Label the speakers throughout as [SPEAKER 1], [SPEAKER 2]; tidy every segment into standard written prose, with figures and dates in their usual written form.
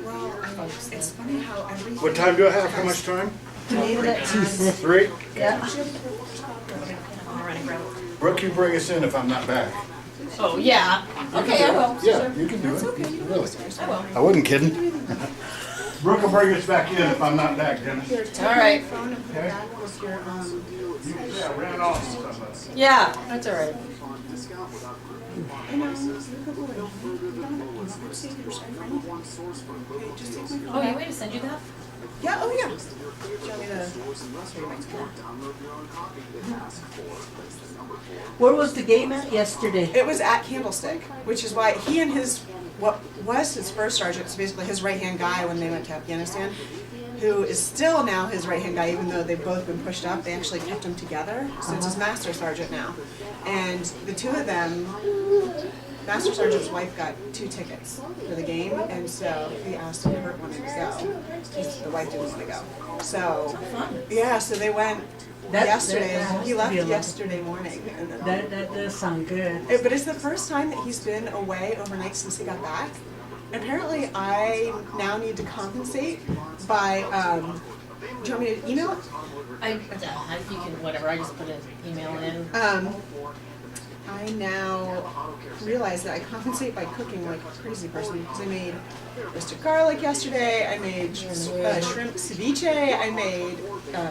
[SPEAKER 1] Well, it's funny how everything.
[SPEAKER 2] What time do I have? How much time? 3?
[SPEAKER 1] Yeah.
[SPEAKER 2] Brooke, you bring us in if I'm not back.
[SPEAKER 3] Oh, yeah. Okay, I will.
[SPEAKER 2] Yeah, you can do it.
[SPEAKER 1] Okay.
[SPEAKER 2] Really.
[SPEAKER 3] I will.
[SPEAKER 2] I wasn't kidding. Brooke will bring us back in if I'm not back, Dennis.
[SPEAKER 1] Here, take
[SPEAKER 3] All right.
[SPEAKER 1] your phone and put it back with your,
[SPEAKER 2] Yeah, ran off.
[SPEAKER 3] Yeah, that's all right.
[SPEAKER 1] you know, you could go away. You don't have to see if you're sorry for anything. Okay, just take my phone.
[SPEAKER 3] Oh, you want me to send you that?
[SPEAKER 1] Yeah, oh yeah. Do you want me to? Here, mine's cool.
[SPEAKER 4] Where was the game at yesterday?
[SPEAKER 1] It was at Candlestick, which is why he and his, what was his first sergeant, so basically his right-hand guy when they went to Afghanistan, who is still now his right-hand guy, even though they've both been pushed up, they actually kept him together, so it's his master sergeant now. And the two of them, Master Sergeant's wife got 2 tickets for the game, and so he asked if Kurt wanted to go, because the wife didn't want to go. So, yeah, so they went yesterday, he left yesterday morning. And then,
[SPEAKER 4] That does sound good.
[SPEAKER 1] but it's the first time that he's been away overnight since he got back. Apparently, I now need to compensate by, do you want me to email it?
[SPEAKER 3] You can, whatever, I just put an email in.
[SPEAKER 1] I now realize that I compensate by cooking like a crazy person because I made roasted garlic yesterday, I made shrimp ceviche, I made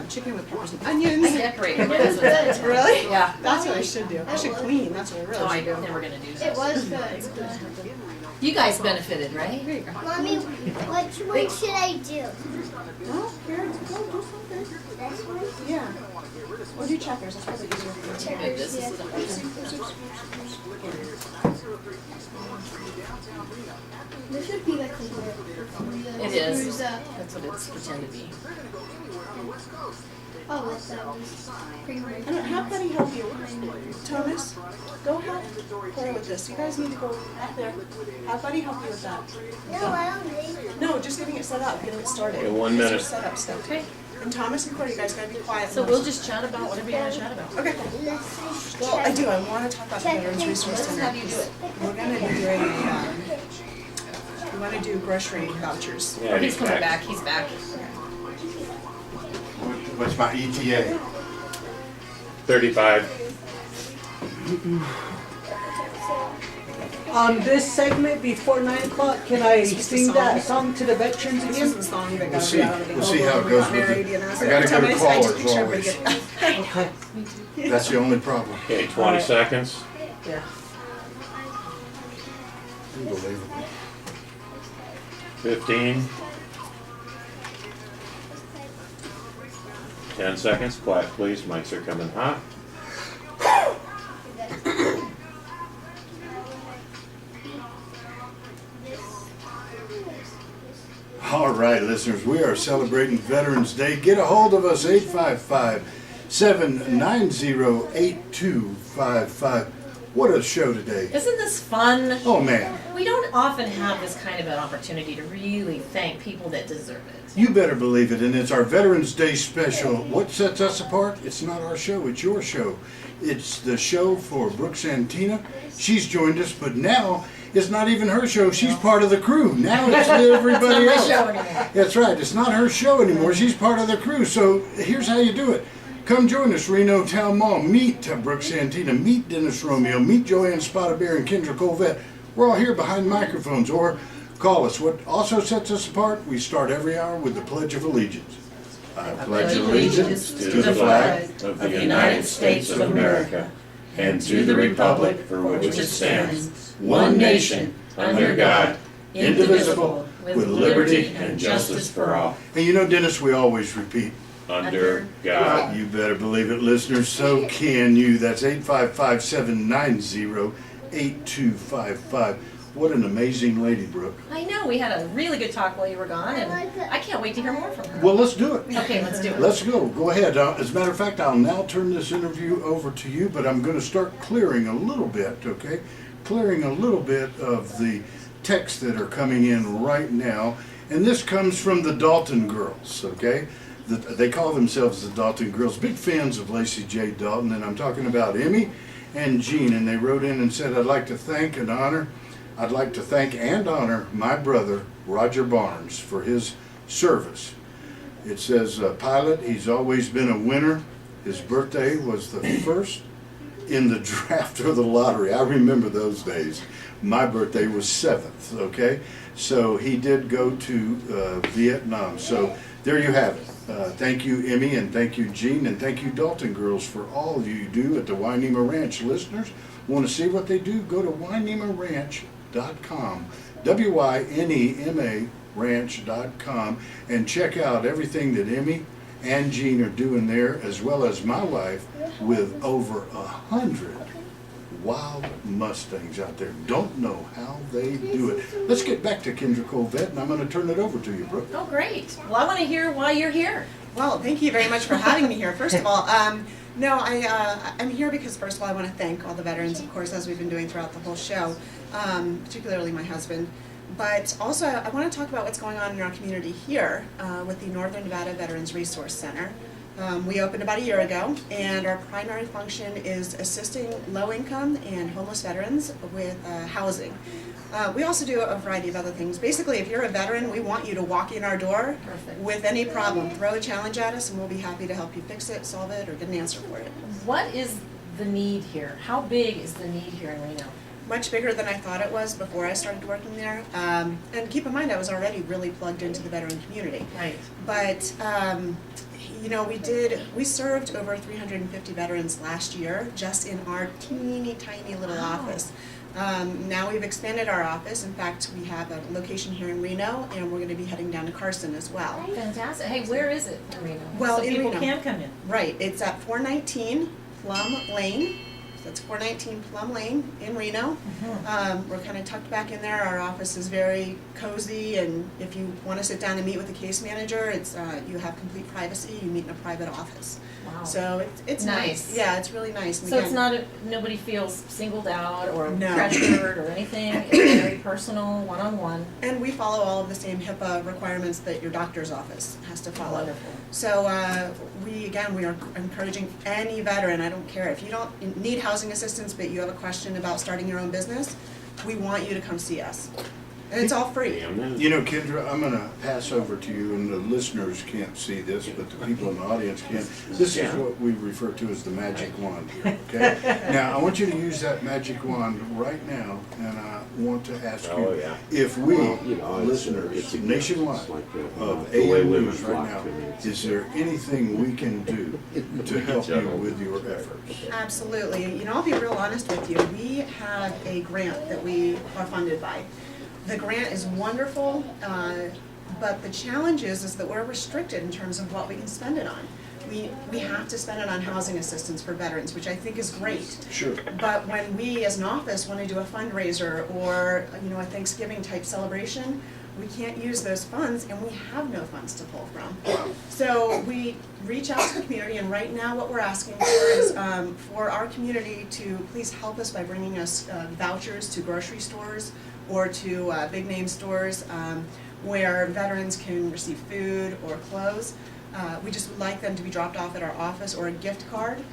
[SPEAKER 1] chicken with peppers and onions.
[SPEAKER 3] I decorated. Yeah,
[SPEAKER 1] Really?
[SPEAKER 3] Yeah.
[SPEAKER 1] That's what I should do. I should clean. That's what I really
[SPEAKER 3] Oh,
[SPEAKER 1] should do.
[SPEAKER 3] I'm never gonna do
[SPEAKER 5] It
[SPEAKER 3] that.
[SPEAKER 5] was good.
[SPEAKER 3] You guys benefited, right?
[SPEAKER 1] Here you go.
[SPEAKER 5] Mommy, which one should I do?
[SPEAKER 1] Well, here, go do something.
[SPEAKER 5] This one?
[SPEAKER 1] Yeah. Or do checkers. That's probably easier for you.
[SPEAKER 3] Maybe this is a
[SPEAKER 5] This should be like a
[SPEAKER 3] It is.
[SPEAKER 5] screws up.
[SPEAKER 3] That's what it's pretend to be.
[SPEAKER 5] Oh, what's that?
[SPEAKER 1] I don't have Buddy help you. Thomas, go help Cora with this. You guys need to go back there. Have Buddy help you with that.
[SPEAKER 5] No, I don't think.
[SPEAKER 1] No, just getting it set up, getting it started.
[SPEAKER 6] In 1
[SPEAKER 1] It's
[SPEAKER 6] minute.
[SPEAKER 1] just set up stuff.
[SPEAKER 3] Okay.
[SPEAKER 1] And Thomas and Cora, you guys gotta be quiet.
[SPEAKER 3] So we'll just chat about whatever you want to chat about.
[SPEAKER 1] Okay.
[SPEAKER 5] Let's just
[SPEAKER 1] Well, I
[SPEAKER 5] check.
[SPEAKER 1] do. I want to talk about the Veterans Resource
[SPEAKER 3] Let's
[SPEAKER 1] Center.
[SPEAKER 3] have you do it.
[SPEAKER 1] We're gonna do a. We want to do grocery vouchers.
[SPEAKER 6] Yeah,
[SPEAKER 3] He's coming back. He's back.
[SPEAKER 2] What's my ETA?
[SPEAKER 6] 35.
[SPEAKER 4] On this segment before 9 o'clock, can I sing that song to the veterans
[SPEAKER 1] This is
[SPEAKER 4] again?
[SPEAKER 1] the song that
[SPEAKER 2] We'll
[SPEAKER 1] got
[SPEAKER 2] see.
[SPEAKER 1] me out of the
[SPEAKER 2] We'll see how it goes with it. I gotta go to callers always.
[SPEAKER 4] Okay.
[SPEAKER 2] That's the only problem.
[SPEAKER 6] Okay, 20 seconds.
[SPEAKER 4] Yeah.
[SPEAKER 2] Unbelievable.
[SPEAKER 6] 15. 10 seconds. Quiet, please. Mics are coming hot.
[SPEAKER 2] All right, listeners, we are celebrating Veterans Day. Get a hold of us, 855-790-8255. What a show today.
[SPEAKER 3] Isn't this fun?
[SPEAKER 2] Oh, man.
[SPEAKER 3] We don't often have this kind of an opportunity to really thank people that deserve it.
[SPEAKER 2] You better believe it, and it's our Veterans Day special. What sets us apart? It's not our show, it's your show. It's the show for Brooke Santina. She's joined us, but now it's not even her show. She's part of the crew. Now it's everybody
[SPEAKER 3] It's
[SPEAKER 2] else.
[SPEAKER 3] not my show anymore.
[SPEAKER 2] That's right. It's not her show anymore. She's part of the crew. So here's how you do it. Come join us, Reno Town Mall. Meet Brooke Santina. Meet Dennis Romeo. Meet Joanne Spotted Bear and Kendra Colvette. We're all here behind microphones. Or call us. What also sets us apart, we start every hour with the Pledge of Allegiance. I pledge allegiance
[SPEAKER 6] To the flag of the United States of America and to the republic for which it stands, one nation, under God, indivisible, with liberty and justice for all.
[SPEAKER 2] And you know, Dennis, we always repeat.
[SPEAKER 6] Under God.
[SPEAKER 2] You better believe it, listeners. So can you. That's 855-790-8255. What an amazing lady, Brooke.
[SPEAKER 3] I know. We had a really good talk while you were gone, and I can't wait to hear more from her.
[SPEAKER 2] Well, let's do it.
[SPEAKER 3] Okay, let's do it.
[SPEAKER 2] Let's go. Go ahead. As a matter of fact, I'll now turn this interview over to you, but I'm going to start clearing a little bit, okay? Clearing a little bit of the texts that are coming in right now. And this comes from the Dalton girls, okay? They call themselves the Dalton girls. Big fans of Lacey J. Dalton, and I'm talking about Emmy and Jean. And they wrote in and said, I'd like to thank and honor I'd like to thank and honor my brother, Roger Barnes, for his service. It says, pilot, he's always been a winner. His birthday was the first in the draft or the lottery. I remember those days. My birthday was 7th, okay? So he did go to Vietnam. So there you have it. Thank you, Emmy, and thank you, Jean, and thank you, Dalton girls, for all you do at the Wynema Ranch. Listeners, want to see what they do? Go to wynemaranch.com, WYNEMA ranch.com, and check out everything that Emmy and Jean are doing there, as well as my wife, with over 100 wild Mustangs out there. Don't know how they do it. Let's get back to Kendra Colvette, and I'm going to turn it over to you, Brooke.
[SPEAKER 3] Oh, great. Well, I want to hear why you're here.
[SPEAKER 1] Well, thank you very much for having me here. First of all, I'm here because first of all, I want to thank all the veterans, of course, as we've been doing throughout the whole show, particularly my husband. But also, I want to talk about what's going on in our community here with the Northern Nevada Veterans Resource Center. We opened about a year ago, and our primary function is assisting low-income and homeless veterans with housing. We also do a variety of other things. Basically, if you're a veteran, we want you to walk in our door with any problem. Throw a challenge at us, and we'll be happy to help you fix it, solve it, or get an answer for it.
[SPEAKER 3] What is the need here? How big is the need here in Reno?
[SPEAKER 1] Much bigger than I thought it was before I started working there. And keep in mind, I was already really plugged into the veteran community.
[SPEAKER 3] Right.
[SPEAKER 1] But you know, we served over 350 veterans last year just in our teeny tiny little office. Now we've expanded our office. In fact, we have a location here in Reno, and we're going to be heading down to Carson as well.
[SPEAKER 3] Fantastic. Hey, where is it in Reno?
[SPEAKER 1] Well,
[SPEAKER 3] so
[SPEAKER 1] in
[SPEAKER 3] people
[SPEAKER 1] Reno.
[SPEAKER 3] can come in.
[SPEAKER 1] Right. It's at 419 Plum Lane. So that's 419 Plum Lane in Reno. We're kind of tucked back in there. Our office is very cozy, and if you want to sit down and meet with the case manager, it's you have complete privacy. You meet in a private office.
[SPEAKER 3] Wow.
[SPEAKER 1] So it's nice. Yeah, it's really nice. And
[SPEAKER 3] So
[SPEAKER 1] again,
[SPEAKER 3] it's not nobody feels singled out or
[SPEAKER 1] No.
[SPEAKER 3] pressured or anything. It's very personal, one-on-one.
[SPEAKER 1] and we follow all of the same HIPAA requirements that your doctor's office has to follow.
[SPEAKER 3] Wonderful.
[SPEAKER 1] So we are encouraging any veteran. I don't care if you don't need housing assistance, but you have a question about starting your own business. We want you to come see us, and it's all free.
[SPEAKER 2] You know, Kendra, I'm going to pass over to you, and the listeners can't see this, but the people in the audience can. This is what we refer to as the magic wand here, okay? Now, I want you to use that magic wand right now, and I want to ask you if we, listeners nationwide of AM News right now, is there anything we can do to help you with your efforts?
[SPEAKER 1] Absolutely. You know, I'll be real honest with you. We have a grant that we are funded by. The grant is wonderful, but the challenge is that we're restricted in terms of what we can spend it on. We have to spend it on housing assistance for veterans, which I think is great.
[SPEAKER 2] Sure.
[SPEAKER 1] But when we as an office want to do a fundraiser or, you know, a Thanksgiving type celebration, we can't use those funds, and we have no funds to pull from. So we reach out to the community, and right now what we're asking for is for our community to please help us by bringing us vouchers to grocery stores or to big name stores where veterans can receive food or clothes. We just would like them to be dropped off at our office or a gift card.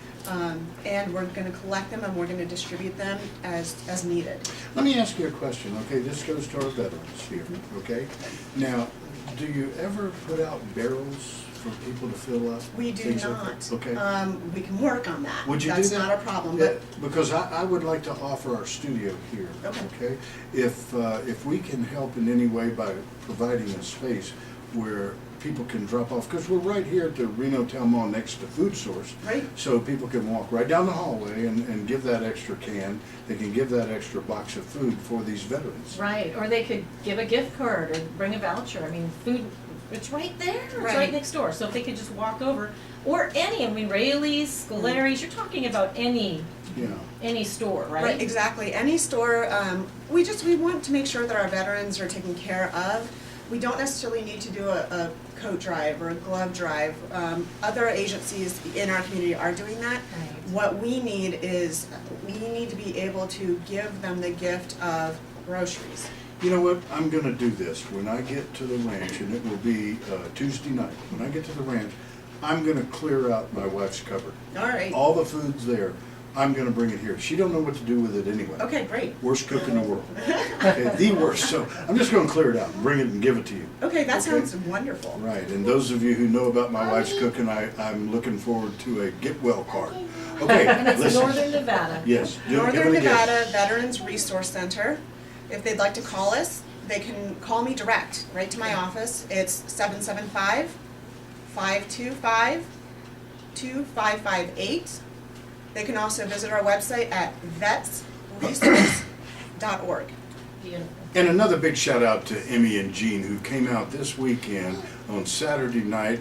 [SPEAKER 1] And we're going to collect them and we're going to distribute them as needed.
[SPEAKER 2] Let me ask you a question, okay? This goes to our veterans here, okay? Now, do you ever put out barrels for people to fill up?
[SPEAKER 1] We do
[SPEAKER 2] Things
[SPEAKER 1] not.
[SPEAKER 2] like that? Okay.
[SPEAKER 1] We can work on that.
[SPEAKER 2] Would you
[SPEAKER 1] That's
[SPEAKER 2] do that?
[SPEAKER 1] not a problem.
[SPEAKER 2] Yeah,
[SPEAKER 1] But
[SPEAKER 2] because I would like to offer our studio here, okay? If we can help in any way by providing a space where people can drop off, because we're right here at the Reno Town Mall next to Food Source.
[SPEAKER 1] Right.
[SPEAKER 2] So people can walk right down the hallway and give that extra can, they can give that extra box of food for these veterans.
[SPEAKER 3] Right, or they could give a gift card or bring a voucher. I mean, food, it's right there. It's right
[SPEAKER 1] Right.
[SPEAKER 3] next door. So if they could just walk over, or any, I mean, Rayleigh's, Scolari's, you're talking about any store, right?
[SPEAKER 1] Right, exactly. Any store, we want to make sure that our veterans are taken care of. We don't necessarily need to do a coat drive or a glove drive. Other agencies in our community are doing that.
[SPEAKER 3] Right.
[SPEAKER 1] What we need is, we need to be able to give them the gift of groceries.
[SPEAKER 2] You know what, I'm gonna do this, when I get to the ranch, and it will be Tuesday night, when I get to the ranch, I'm gonna clear out my wife's cupboard.
[SPEAKER 1] All right.
[SPEAKER 2] All the food's there. I'm gonna bring it here. She don't know what to do with it anyway.
[SPEAKER 1] Okay, great.
[SPEAKER 2] Worst cook in the world. Okay, the worst. So I'm just gonna clear it out, bring it and give it to you.
[SPEAKER 1] Okay, that
[SPEAKER 2] Okay.
[SPEAKER 1] sounds wonderful.
[SPEAKER 2] Right, and those of you who know about my wife's cooking, I'm looking forward to a get well card. Okay,
[SPEAKER 3] And it's
[SPEAKER 2] listen.
[SPEAKER 3] Northern Nevada.
[SPEAKER 2] Yes. give
[SPEAKER 1] Northern
[SPEAKER 2] it a guess.
[SPEAKER 1] Nevada Veterans Resource Center. If they'd like to call us, they can call me direct, right to my office. It's 775-525-2558. They can also visit our website at vetsresource.org.
[SPEAKER 3] Beautiful.
[SPEAKER 2] And another big shout out to Emmy and Jean, who came out this weekend on Saturday night,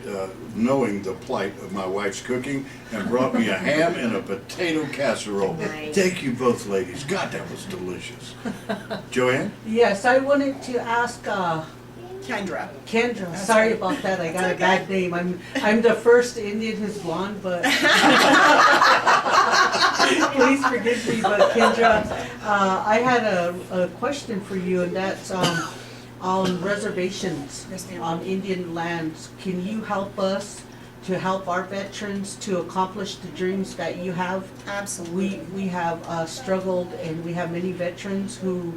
[SPEAKER 2] knowing the plight of my wife's cooking, and brought me a ham and a potato casserole.
[SPEAKER 3] Nice.
[SPEAKER 2] Thank you both ladies. God, that was delicious. Joanne?
[SPEAKER 4] Yes, I wanted to ask
[SPEAKER 1] Kendra.
[SPEAKER 4] Kendra.
[SPEAKER 1] That's
[SPEAKER 4] Sorry
[SPEAKER 1] right.
[SPEAKER 4] about that. I got
[SPEAKER 1] It's
[SPEAKER 4] a bad name. I'm the first Indian who's blonde, but please forgive me. But Kendra, I had a question for you, and that's on reservations
[SPEAKER 1] Yes, ma'am.
[SPEAKER 4] on Indian lands. Can you help us to help our veterans to accomplish the dreams that you have?
[SPEAKER 1] Absolutely.
[SPEAKER 4] We have struggled, and we have many veterans who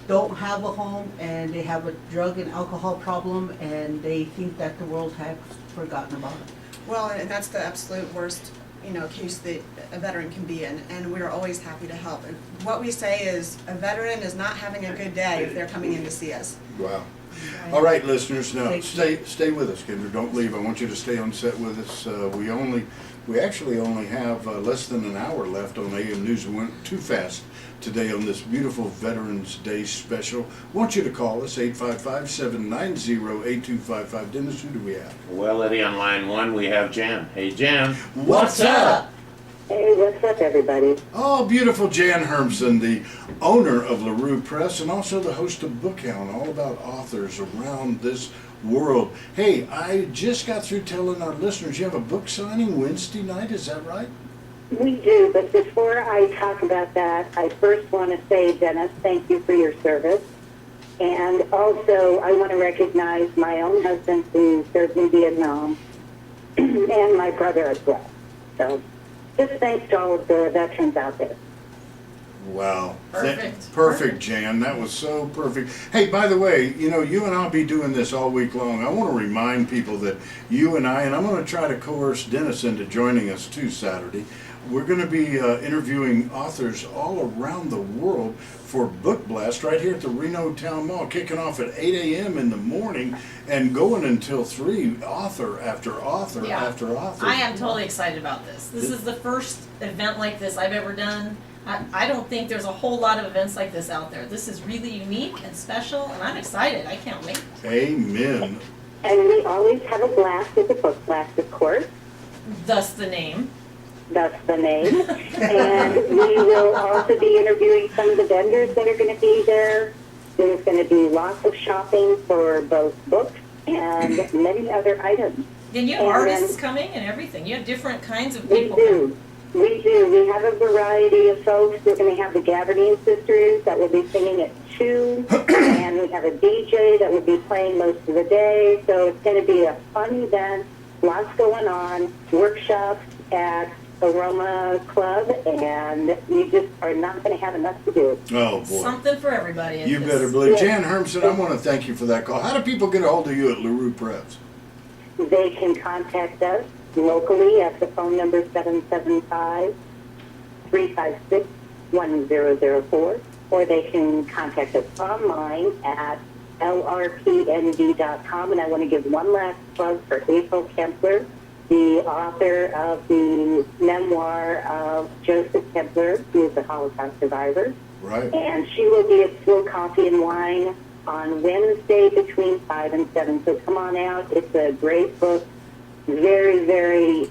[SPEAKER 4] don't have a home, and they have a drug and alcohol problem, and they think that the world has forgotten about it.
[SPEAKER 1] Well, and that's the absolute worst, case that a veteran can be in, and we're always happy to help. And what we say is, a veteran is not having a good day if they're coming in to see us.
[SPEAKER 2] Wow. All right, listeners, now
[SPEAKER 4] Thank you.
[SPEAKER 2] stay with us, Kendra. Don't leave. I want you to stay on set with us. We actually only have less than an hour left on AM News. We went too fast today on this beautiful Veterans Day special. I want you to call us 855-790-8255. Dennis, who do we have?
[SPEAKER 6] Well, Eddie, on line one, we have Jan. Hey, Jan.
[SPEAKER 2] What's up?
[SPEAKER 7] Hey, what's up, everybody?
[SPEAKER 2] Oh, beautiful Jan Hermson, the owner of LaRue Press and also the host of Bookhound, all about authors around this world. Hey, I just got through telling our listeners you have a book signing Wednesday night, is that right?
[SPEAKER 7] We do, but before I talk about that, I first want to say, Dennis, thank you for your service. And also, I want to recognize my own husband who served in Vietnam and my brother as well. So, just thanks to all of the veterans out there.
[SPEAKER 2] Wow.
[SPEAKER 3] Perfect.
[SPEAKER 2] Perfect, Jan. That was so perfect. Hey, by the way, you and I'll be doing this all week long. I want to remind people that you and I'm going to try to coerce Dennis into joining us too Saturday. We're going to be interviewing authors all around the world for Book Blast right here at the Reno Town Mall, kicking off at 8 a.m. in the morning and going until 3, author after author
[SPEAKER 3] Yeah.
[SPEAKER 2] after author.
[SPEAKER 3] I am totally excited about this. This is the first event like this I've ever done. I don't think there's a whole lot of events like this out there. This is really unique and special, and I'm excited. I can't wait.
[SPEAKER 2] Amen.
[SPEAKER 7] And we always have a blast at the book blast, of course.
[SPEAKER 3] Thus the name.
[SPEAKER 7] That's the name. And we will also be interviewing some of the vendors that are going to be there. There's going to be lots of shopping for both books and many other items.
[SPEAKER 3] Then you have
[SPEAKER 7] And
[SPEAKER 3] artists
[SPEAKER 7] then-
[SPEAKER 3] coming and everything. You have different kinds of
[SPEAKER 7] We
[SPEAKER 3] people coming.
[SPEAKER 7] do. We do. We have a variety of folks. We're going to have the Gabardine Sisters that will be singing at 2. And we have a DJ that will be playing most of the day. So it's going to be a fun event. Lots going on. Workshops at Aroma Club, and you just are not going to have enough to do.
[SPEAKER 2] Oh, boy.
[SPEAKER 3] Something for everybody. at
[SPEAKER 2] You
[SPEAKER 3] this.
[SPEAKER 2] better believe.
[SPEAKER 7] Yeah.
[SPEAKER 2] Jan Hermson, I want to thank you for that call. How do people get a hold of you at LaRue Press?
[SPEAKER 7] They can contact us locally at the phone number 775-356-1004, or they can contact us online at lrpnd.com. And I want to give one last plug for April Kempler, the author of the memoir of Joseph Kempler, who is a Holocaust survivor.
[SPEAKER 2] Right.
[SPEAKER 7] And she will be at Slow Coffee and Wine on Wednesday between 5 and 7. So come on out. It's a great book. Very, very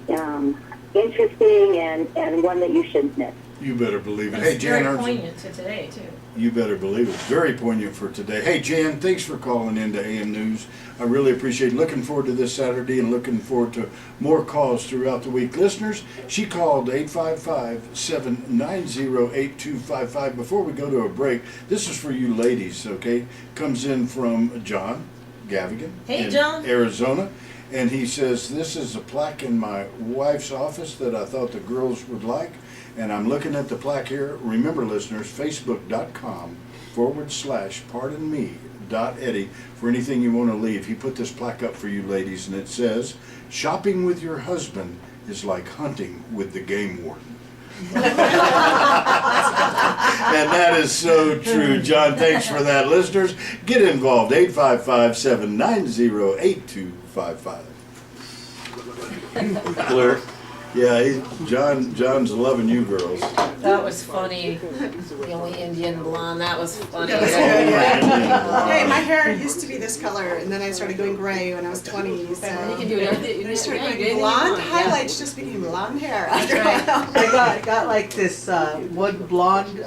[SPEAKER 7] interesting and one that you shouldn't miss.
[SPEAKER 2] You better believe it.
[SPEAKER 3] And
[SPEAKER 2] Hey,
[SPEAKER 3] it's
[SPEAKER 2] Jan
[SPEAKER 3] very
[SPEAKER 2] Hermson.
[SPEAKER 3] poignant to today, too.
[SPEAKER 2] You better believe it. Very poignant for today. Hey, Jan, thanks for calling in to AM News. I really appreciate it. Looking forward to this Saturday and looking forward to more calls throughout the week. Listeners, she called 855-790-8255. Before we go to a break, this is for you ladies, okay? Comes in from John Gavigan
[SPEAKER 3] Hey,
[SPEAKER 2] in
[SPEAKER 3] John.
[SPEAKER 2] Arizona. And he says, this is a plaque in my wife's office that I thought the girls would like. And I'm looking at the plaque here. Remember, listeners, facebook.com/pardonme.eddie for anything you want to leave. He put this plaque up for you ladies, and it says, "Shopping with your husband is like hunting with the game warden." And that is so true. John, thanks for that. Listeners, get involved. 855-790-8255.
[SPEAKER 6] Clear.
[SPEAKER 2] Yeah, John's loving you girls.
[SPEAKER 3] That was funny. The only Indian blonde, that was funny.
[SPEAKER 1] That was good, yeah. Hey, my hair used to be this color, and then I started going gray when I was 20. So
[SPEAKER 3] You can do everything.
[SPEAKER 1] I started
[SPEAKER 3] Yeah,
[SPEAKER 1] going blonde. Highlights just became blonde hair after a while.
[SPEAKER 4] I got like this one blonde,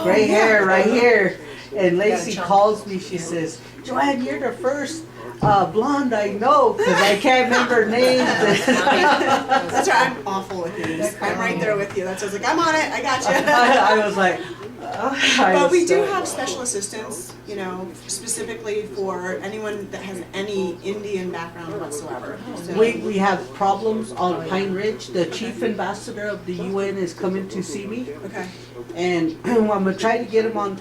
[SPEAKER 4] gray hair right here. And Lacey
[SPEAKER 3] chunk.
[SPEAKER 4] calls me, she says, "Joanne, you're the first blonde I know," because I can't remember names.
[SPEAKER 1] That's right, I'm awful with names. I'm right there with you. That's why I was like, I'm on it, I got you.
[SPEAKER 4] I was like,
[SPEAKER 1] But we do have special assistants, specifically for anyone that has any Indian background whatsoever. So,
[SPEAKER 4] We have problems on Pine Ridge. The chief ambassador of the UN is coming to see me.
[SPEAKER 1] okay.
[SPEAKER 4] And I'm gonna try to get him on,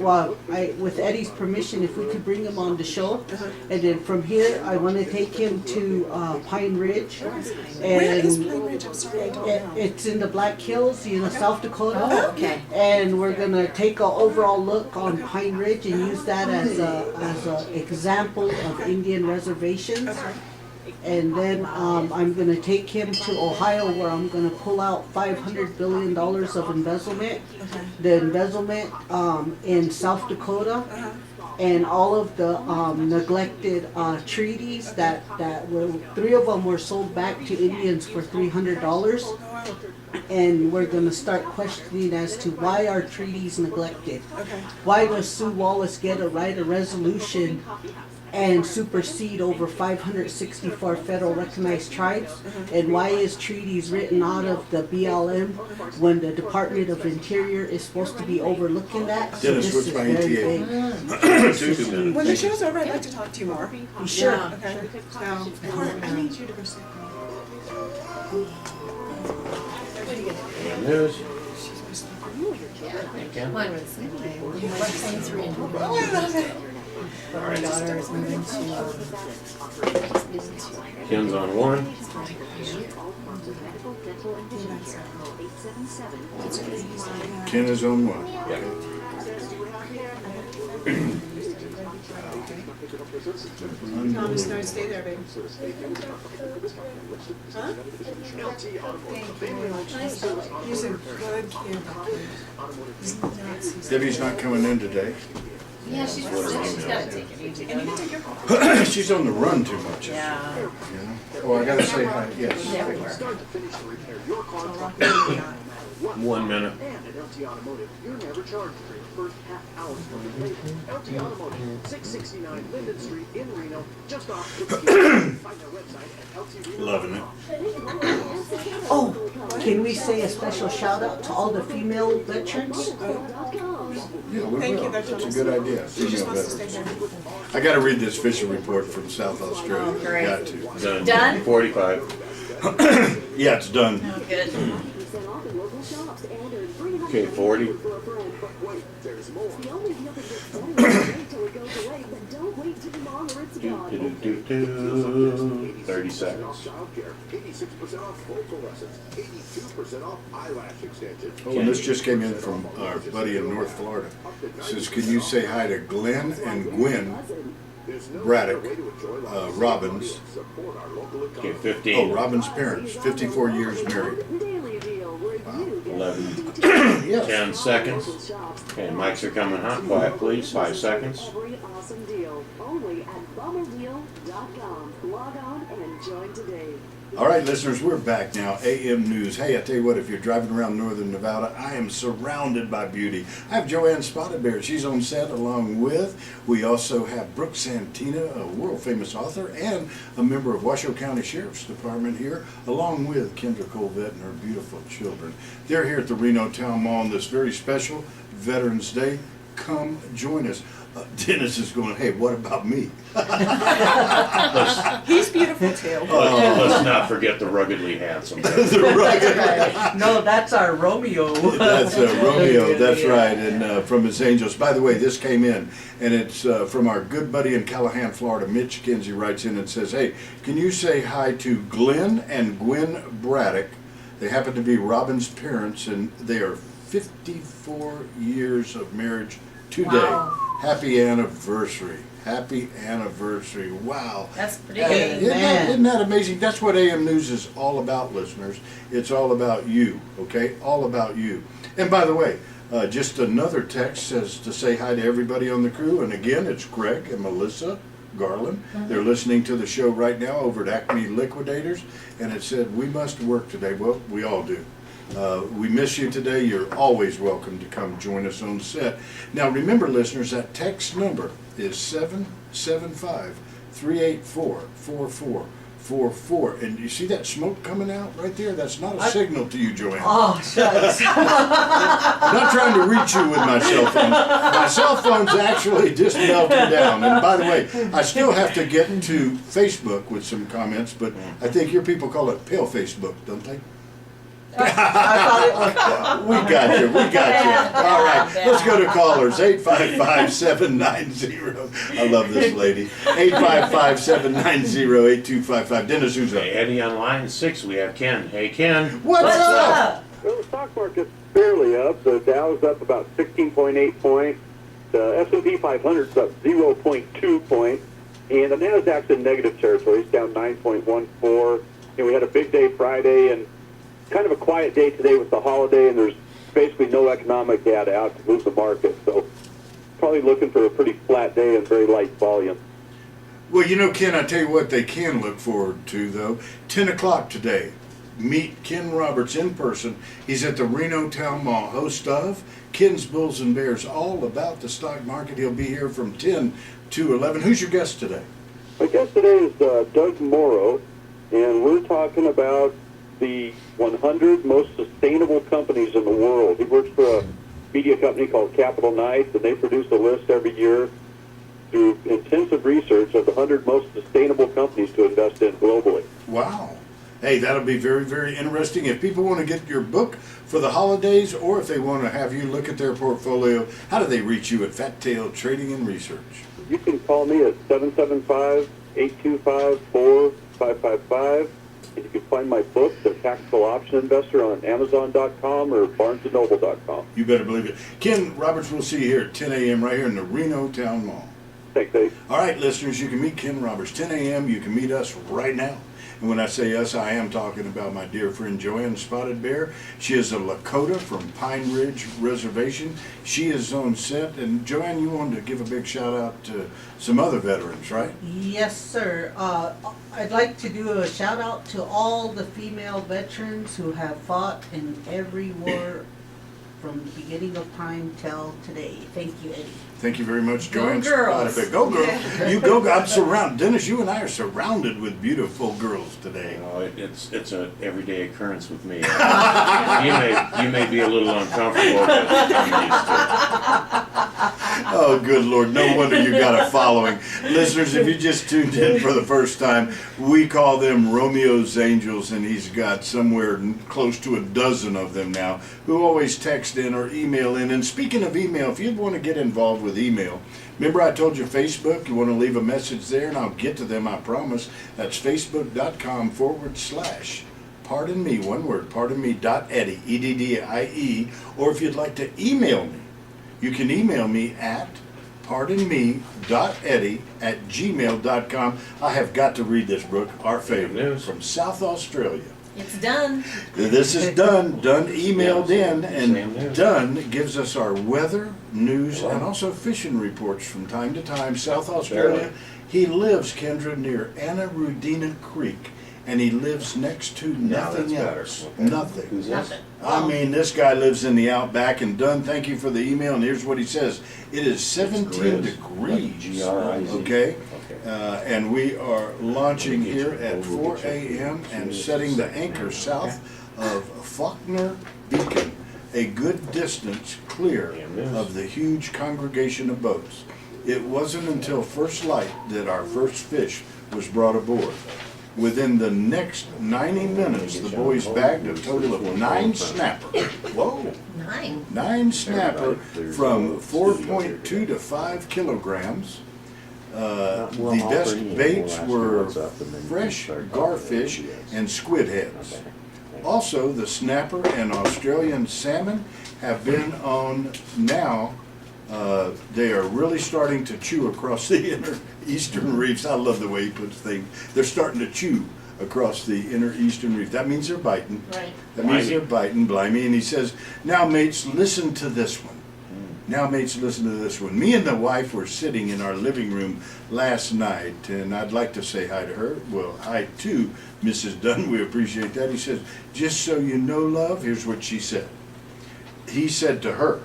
[SPEAKER 4] with Eddie's permission, if we could bring him on the show. And then from here, I wanna take him to Pine Ridge.
[SPEAKER 1] Where is
[SPEAKER 4] And
[SPEAKER 1] Pine Ridge? I'm sorry, I don't
[SPEAKER 4] it-
[SPEAKER 1] know.
[SPEAKER 4] it's in the Black Hills, South Dakota.
[SPEAKER 3] Oh, okay.
[SPEAKER 4] And we're gonna take an overall look on Pine Ridge and use that as a example of Indian reservations.
[SPEAKER 1] Okay.
[SPEAKER 4] And then I'm gonna take him to Ohio, where I'm gonna pull out $500 billion of embezzlement.
[SPEAKER 1] Okay.
[SPEAKER 4] The embezzlement in South Dakota,
[SPEAKER 1] Uh-huh.
[SPEAKER 4] and all of the neglected treaties that were, 3 of them were sold back to Indians for $300.
[SPEAKER 1] Oh, wow.
[SPEAKER 4] And we're gonna start questioning as to why are treaties neglected?
[SPEAKER 1] Okay.
[SPEAKER 4] Why does Sue Wallace get a right of resolution and supersede over 564 federal recognized tribes? And why is treaties written out of the BLM when the Department of Interior is supposed to be overlooking that? So
[SPEAKER 2] Dennis,
[SPEAKER 4] this
[SPEAKER 2] what's
[SPEAKER 4] is
[SPEAKER 2] my
[SPEAKER 4] very
[SPEAKER 2] ETA?
[SPEAKER 4] big.
[SPEAKER 6] 2 minutes.
[SPEAKER 1] When the show's over, I'd like to talk to you more.
[SPEAKER 4] Sure.
[SPEAKER 3] Yeah.
[SPEAKER 1] Okay. So, or I need you to go sit.
[SPEAKER 6] And news.
[SPEAKER 3] Mine was the same way. We're 23 and
[SPEAKER 1] Oh, I love it.
[SPEAKER 3] but my daughter is moving to
[SPEAKER 6] Ken's on 1.
[SPEAKER 2] Ken is on 1.
[SPEAKER 1] Promise no to stay there, baby. Huh? Thank you very much. He's a good kid. He's nuts.
[SPEAKER 2] Debbie's not coming in today.
[SPEAKER 3] Yeah, she's got to take it easy.
[SPEAKER 1] And you can take your call.
[SPEAKER 2] She's on the run too much.
[SPEAKER 3] Yeah.
[SPEAKER 2] Oh, I gotta say hi, yes.
[SPEAKER 3] Everywhere.
[SPEAKER 1] So rock me on.
[SPEAKER 6] 1 minute.
[SPEAKER 8] And at LT Automotive, you're never charged for your first half hour for replacement. LT Automotive, 669 Linden Street in Reno, just off. Find their website at LTReno.com.
[SPEAKER 2] Loving it.
[SPEAKER 4] Oh, can we say a special shout out to all the female veterans?
[SPEAKER 2] Yeah, we
[SPEAKER 1] Thank
[SPEAKER 2] will.
[SPEAKER 1] you,
[SPEAKER 2] That's
[SPEAKER 1] Dr.
[SPEAKER 2] a good idea.
[SPEAKER 1] She just
[SPEAKER 2] Female
[SPEAKER 1] wants to stay
[SPEAKER 2] veterans.
[SPEAKER 1] here.
[SPEAKER 2] I gotta read this fishing report from South Australia.
[SPEAKER 3] Great.
[SPEAKER 2] Got to.
[SPEAKER 6] Done.
[SPEAKER 3] Done?
[SPEAKER 6] 45.
[SPEAKER 2] Yeah, it's done.
[SPEAKER 3] Oh, good.
[SPEAKER 6] Okay, 40.
[SPEAKER 8] But wait, there's more.
[SPEAKER 6] 30 seconds.
[SPEAKER 8] Childcare, 86% off vocal lessons, 82% off eyelash extensions.
[SPEAKER 2] Oh, and this just came in from our buddy in North Florida. Says, can you say hi to Glenn and Gwen Braddock, Robbins?
[SPEAKER 8] Support our local
[SPEAKER 6] Okay,
[SPEAKER 8] economy.
[SPEAKER 6] 15.
[SPEAKER 2] Oh, Robbins' parents, 54 years married.
[SPEAKER 6] 11.
[SPEAKER 2] Yes.
[SPEAKER 6] 10 seconds. Okay, mics are coming hot. Quiet, please. 5 seconds.
[SPEAKER 9] Every awesome deal only at bummerdeal.com. Log on and join today.
[SPEAKER 2] All right, listeners, we're back now. AM News. Hey, I tell you what, if you're driving around northern Nevada, I am surrounded by beauty. I have Joanne Spotted Bear. She's on set along with. We also have Brooke Santina, a world-famous author and a member of Washoe County Sheriff's Department here, along with Kendra Colvette and her beautiful children. They're here at the Reno Town Mall on this very special Veterans Day. Come join us. Dennis is going, hey, what about me?
[SPEAKER 6] Let's,
[SPEAKER 1] He's beautiful too.
[SPEAKER 6] let's not forget the ruggedly handsome.
[SPEAKER 2] The rugged-
[SPEAKER 4] No, that's our Romeo.
[SPEAKER 2] That's Romeo, that's right, and from his angels. By the way, this came in, and it's from our good buddy in Callahan, Florida. Mitch Kinsey writes in and says, hey, can you say hi to Glenn and Gwen Braddock? They happen to be Robin's parents, and they are 54 years of marriage today.
[SPEAKER 3] Wow.
[SPEAKER 2] Happy anniversary. Happy anniversary. Wow.
[SPEAKER 3] That's pretty
[SPEAKER 2] Hey,
[SPEAKER 3] good.
[SPEAKER 2] isn't that amazing? That's what AM News is all about, listeners. It's all about you, okay? All about you. And by the way, just another text says to say hi to everybody on the crew. And again, it's Greg and Melissa Garland. They're listening to the show right now over at Acme Liquidators. And it said, we must work today. Well, we all do. We miss you today. You're always welcome to come join us on set. Now remember, listeners, that text number is 775-384-4444. And you see that smoke coming out right there? That's not a signal to you, Joanne.
[SPEAKER 4] Oh, shucks.
[SPEAKER 2] I'm not trying to reach you with my cell phone. My cell phone's actually just melted down. And by the way, I still have to get to Facebook with some comments, but I think your people call it pale Facebook, don't they?
[SPEAKER 4] I thought it was.
[SPEAKER 2] We got you. All right, let's go to callers. 855-790. I love this lady. 855-790-8255. Dennis, who's up?
[SPEAKER 6] Hey, Eddie on line 6, we have Ken. Hey, Ken.
[SPEAKER 2] What's up?
[SPEAKER 10] Well, the stock market's barely up. The Dow's up about 16.8 points. The S&P 500's up 0.2 points. And the Nasdaq's in negative territory. It's down 9.14. And we had a big day Friday and kind of a quiet day today with the holiday, and there's basically no economic data out to move the market. So probably looking for a pretty flat day and very light volume.
[SPEAKER 2] Well, you know, Ken, I tell you what they can look forward to, though. 10 o'clock today. Meet Ken Roberts in person. He's at the Reno Town Mall, host of Ken's Bulls and Bears, all about the stock market. He'll be here from 10 to 11. Who's your guest today?
[SPEAKER 10] My guest today is Doug Morrow, and we're talking about the 100 most sustainable companies in the world. He works for a media company called Capital Nights, and they produce a list every year through intensive research of the 100 most sustainable companies to invest in globally.
[SPEAKER 2] Wow. Hey, that'll be very, very interesting. If people want to get your book for the holidays, or if they want to have you look at their portfolio, how do they reach you at Fat Tail Trading and Research?
[SPEAKER 10] You can call me at 775-825-4555. And you can find my book, The Tactical Option Investor, on Amazon.com or BarnesandNoble.com.
[SPEAKER 2] You better believe it. Ken Roberts, we'll see you here at 10 a.m. right here in the Reno Town Mall.
[SPEAKER 10] Thanks, Dave.
[SPEAKER 2] All right, listeners, you can meet Ken Roberts 10 a.m. You can meet us right now. And when I say us, I am talking about my dear friend Joanne Spotted Bear. She is a Lakota from Pine Ridge Reservation. She is on set. And Joanne, you wanted to give a big shout out to some other veterans, right?
[SPEAKER 4] Yes, sir. I'd like to do a shout out to all the female veterans who have fought in every war from the beginning of time till today. Thank you, Eddie.
[SPEAKER 2] Thank you very much,
[SPEAKER 3] Go
[SPEAKER 2] Joanne.
[SPEAKER 3] girls.
[SPEAKER 2] Spotted Bear. Go girls. You go. I'm surrounded. Dennis, you and I are surrounded with beautiful girls today.
[SPEAKER 6] You know, it's an everyday occurrence with me. You may be a little uncomfortable, but I'm used to it.
[SPEAKER 2] Oh, good Lord. No wonder you got a following. Listeners, if you just tuned in for the first time, we call them Romeo's Angels, and he's got somewhere close to a dozen of them now who always text in or email in. And speaking of email, if you'd want to get involved with email, remember I told you Facebook, you want to leave a message there, and I'll get to them, I promise. That's facebook.com/, pardon me, one word, pardon me, .eddie, E-D-D-I-E, or if you'd like to email me, you can email me at pardonme.eddie@gmail.com. I have got to read this, Brooke, our favorite, from South Australia.
[SPEAKER 3] It's done.
[SPEAKER 2] This is Dunn. Dunn emailed in,
[SPEAKER 6] Same
[SPEAKER 2] and
[SPEAKER 6] news.
[SPEAKER 2] Dunn gives us our weather, news, and also fishing reports from time to time. South Australia. He lives, Kendra, near Anarudina Creek, and he lives next to nothing
[SPEAKER 6] that's better.
[SPEAKER 2] else.
[SPEAKER 6] Okay.
[SPEAKER 2] Nothing.
[SPEAKER 6] Who's this?
[SPEAKER 3] Nothing.
[SPEAKER 2] I mean, this guy lives in the outback, and Dunn, thank you for the email, and here's what he says. It is 17
[SPEAKER 6] Grizz,
[SPEAKER 2] degrees,
[SPEAKER 6] like G-R-I-Z.
[SPEAKER 2] okay?
[SPEAKER 6] Okay.
[SPEAKER 2] And we are launching
[SPEAKER 6] We'll get
[SPEAKER 2] here
[SPEAKER 6] you.
[SPEAKER 2] at
[SPEAKER 6] We'll
[SPEAKER 2] 4
[SPEAKER 6] get you.
[SPEAKER 2] a.m. and
[SPEAKER 6] Sure.
[SPEAKER 2] setting the anchor south of Faulkner Beacon, a good distance clear
[SPEAKER 6] Yeah,
[SPEAKER 2] of the huge congregation of boats. It wasn't until first light that our first fish was brought aboard. Within the next 90 minutes, the boys bagged a total of 9 snapper. Whoa!
[SPEAKER 3] 9.
[SPEAKER 2] 9 snapper from 4.2 to 5 kilograms. The best baits were fresh garfish and squid heads. Also, the snapper and Australian salmon have been on now. They are really starting to chew across the inner eastern reefs. I love the way he puts things. They're starting to chew across the inner eastern reef. That means they're biting.
[SPEAKER 3] Right.
[SPEAKER 2] That means they're biting, blimey. And he says, now mates, listen to this one. Now mates, listen to this one. Me and the wife were sitting in our living room last night, and I'd like to say hi to her. Well, hi to Mrs. Dunn. We appreciate that. He says, just so you know, love, here's what she said. He said to her,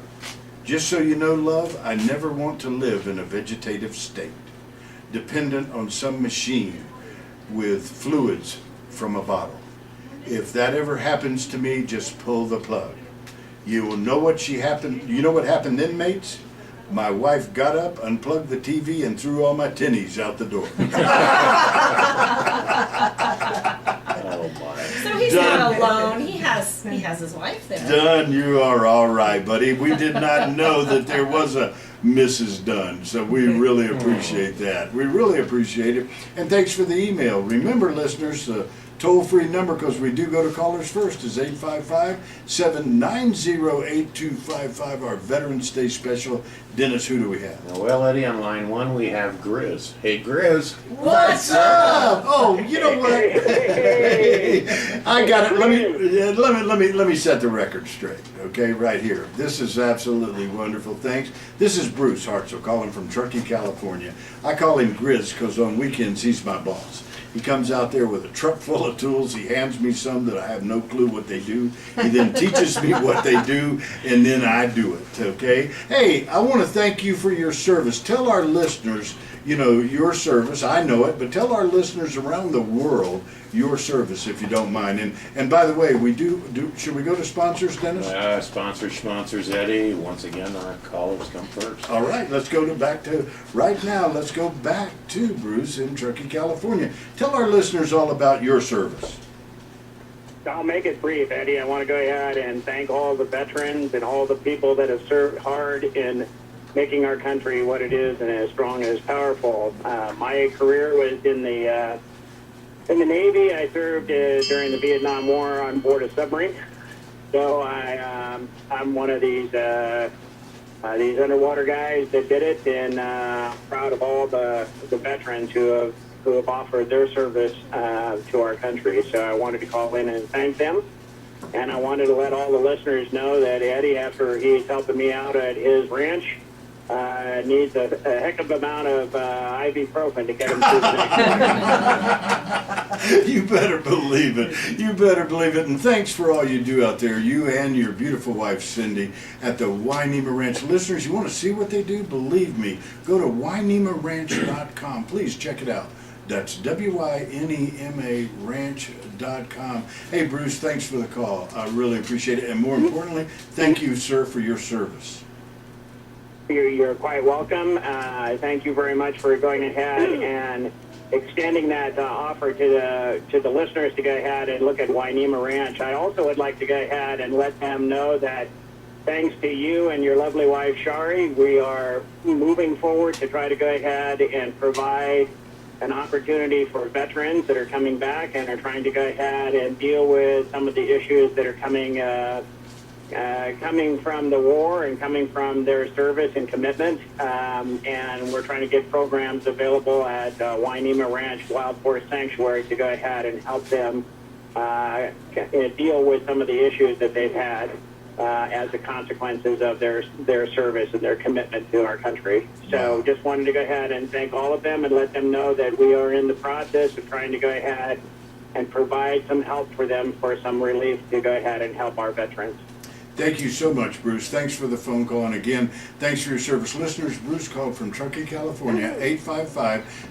[SPEAKER 2] just so you know, love, I never want to live in a vegetative state, dependent on some machine with fluids from a bottle. If that ever happens to me, just pull the plug. You will know what happened. You know what happened then, mates? My wife got up, unplugged the TV, and threw all my tinnies out the door.
[SPEAKER 6] Oh my.
[SPEAKER 3] So he's not alone. He has his wife there.
[SPEAKER 2] Dunn, you are all right, buddy. We did not know that there was a Mrs. Dunn, so we really appreciate that. We really appreciate it. And thanks for the email. Remember, listeners, the toll-free number, because we do go to callers first, is 855-790-8255, our Veterans Day special. Dennis, who do we have?
[SPEAKER 6] Well, Eddie, on line 1 we have Grizz. Hey, Grizz.
[SPEAKER 2] What's up? Oh, you know what? I got it. Let me set the record straight. Okay, right here. This is absolutely wonderful. Thanks. This is Bruce Hartzell calling from Truckee, California. I call him Grizz because on weekends he's my boss. He comes out there with a truck full of tools. He hands me some that I have no clue what they do. He then teaches me what they do, and then I do it, okay? Hey, I want to thank you for your service. Tell our listeners, you know, your service. I know it, but tell our listeners around the world your service, if you don't mind. And by the way, we do should we go to sponsors, Dennis?
[SPEAKER 6] Sponsors, Eddie. Once again, our callers come first.
[SPEAKER 2] All right, let's go back to Bruce in Truckee, California. Tell our listeners all about your service.
[SPEAKER 11] I'll make it brief, Eddie. I want to go ahead and thank all the veterans and all the people that have served hard in making our country what it is and as strong and as powerful. My career was in the Navy. I served during the Vietnam War on board a submarine. So I'm one of these underwater guys that did it, and proud of all the veterans who have offered their service to our country. So I wanted to call in and thank them. And I wanted to let all the listeners know that Eddie, after he's helping me out at his ranch, needs a heck of an amount of ibuprofen to get him through the next
[SPEAKER 2] You better believe it. You better believe it. And thanks for all you do out there, you and your beautiful wife, Cindy, at the Wynema Ranch. Listeners, you want to see what they do? Believe me, go to wynemaranch.com. Please check it out. That's WYNEMA ranch.com. Hey, Bruce, thanks for the call. I really appreciate it. And more importantly, thank you, sir, for your service.
[SPEAKER 11] You're quite welcome. Thank you very much for going ahead and extending that offer to the listeners to go ahead and look at Wynema Ranch. I also would like to go ahead and let them know that thanks to you and your lovely wife, Shari, we are moving forward to try to go ahead and provide an opportunity for veterans that are coming back and are trying to go ahead and deal with some of the issues that are coming from the war and coming from their service and commitment. And we're trying to get programs available at Wynema Ranch Wild Forest Sanctuary to go ahead and help them deal with some of the issues that they've had as the consequences of their service and their commitment to our country. So just wanted to go ahead and thank all of them and let them know that we are in the process of trying to go ahead and provide some help for them for some relief to go ahead and help our veterans.
[SPEAKER 2] Thank you so much, Bruce. Thanks for the phone call. And again, thanks for your service. Listeners, Bruce called from Truckee, California, 855